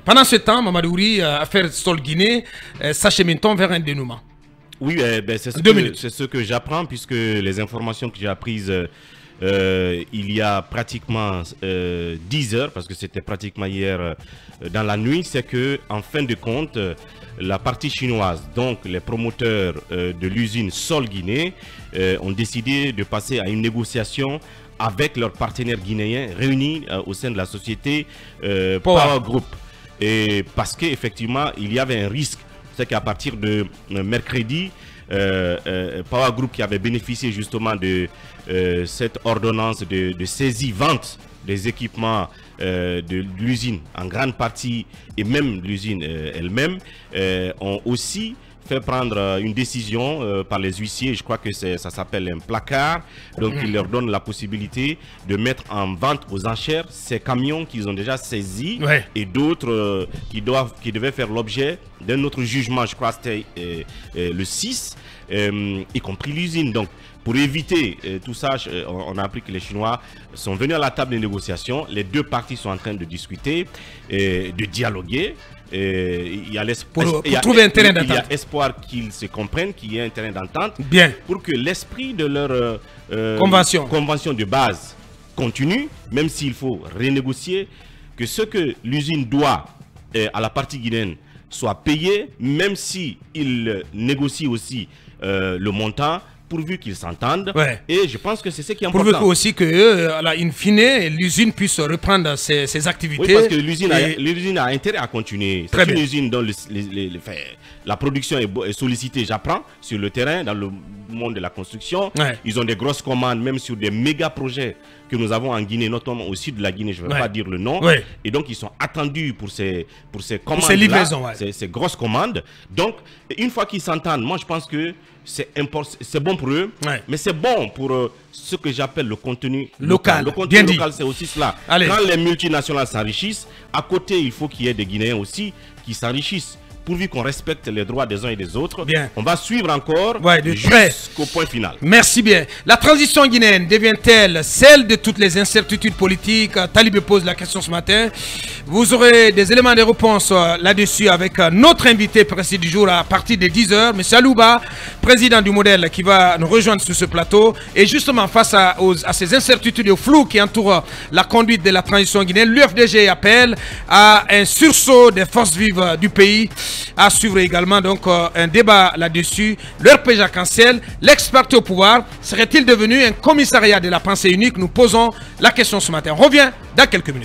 Pendant ce temps, Mamadouri, affaire Sol Guinée, s'achemine-t-on vers un dénouement? Oui, c'est ce que j'apprends, puisque les informations que j'ai apprises il y a pratiquement 10 heures, parce que c'était pratiquement hier dans la nuit, c'est que en fin de compte, la partie chinoise, donc les promoteurs de l'usine Sol Guinée, ont décidé de passer à une négociation avec leurs partenaires guinéens réunis au sein de la société Power Group. Et parce qu'effectivement, il y avait un risque, c'est qu'à partir de mercredi, Power Group, qui avait bénéficié justement de cette ordonnance de saisie-vente des équipements de l'usine en grande partie, et même l'usine elle-même, ont aussi fait prendre une décision par les huissiers. Je crois que ça s'appelle un placard. Donc il leur donne la possibilité de mettre en vente aux enchères ces camions qu'ils ont déjà saisis, et d'autres qui devaient faire l'objet d'un autre jugement. Je crois que c'était le 6, y compris l'usine. Donc pour éviter tout ça, on a appris que les Chinois sont venus à la table de négociation. Les deux parties sont en train de discuter, de dialoguer. Il y a l'espoir qu'ils se comprennent, qu'il y ait un terrain d'entente, pour que l'esprit de leur convention de base continue, même s'il faut renégocier, que ce que l'usine doit à la partie guinéenne soit payé, même s'ils négocient aussi le montant, pourvu qu'ils s'entendent. Et je pense que c'est ce qui est important. Pourvu aussi que, in fine, l'usine puisse reprendre ses activités. Oui, parce que l'usine a intérêt à continuer. C'est une usine dont la production est sollicitée, j'apprends, sur le terrain, dans le monde de la construction. Ils ont des grosses commandes, même sur des méga projets que nous avons en Guinée, notamment au sud de la Guinée, je ne vais pas dire le nom. Et donc, ils sont attendus pour ces commandes, ces livraisons, ces grosses commandes. Donc, une fois qu'ils s'entendent, moi, je pense que c'est bon pour eux, mais c'est bon pour ce que j'appelle le contenu local. Le contenu local, c'est aussi cela. Quand les multinationales s'enrichissent, à côté, il faut qu'il y ait des Guinéens aussi qui s'enrichissent. Pourvu qu'on respecte les droits des uns et des autres, on va suivre encore jusqu'au point final. Merci bien. La transition guinéenne devient-elle celle de toutes les incertitudes politiques? Talibé pose la question ce matin. Vous aurez des éléments de réponse là-dessus avec notre invité précis du jour à partir de 10 h, M. Alouba, président du modèle, qui va nous rejoindre sur ce plateau. Et justement, face à ces incertitudes et au flou qui entourent la conduite de la transition guinéenne, l'UFDG appelle à un sursaut des forces vives du pays. À suivre également donc un débat là-dessus. Le RPG Arc-en-Ciel, l'ex-parti au pouvoir, serait-il devenu un commissariat de la pensée unique? Nous posons la question ce matin. On revient dans quelques minutes.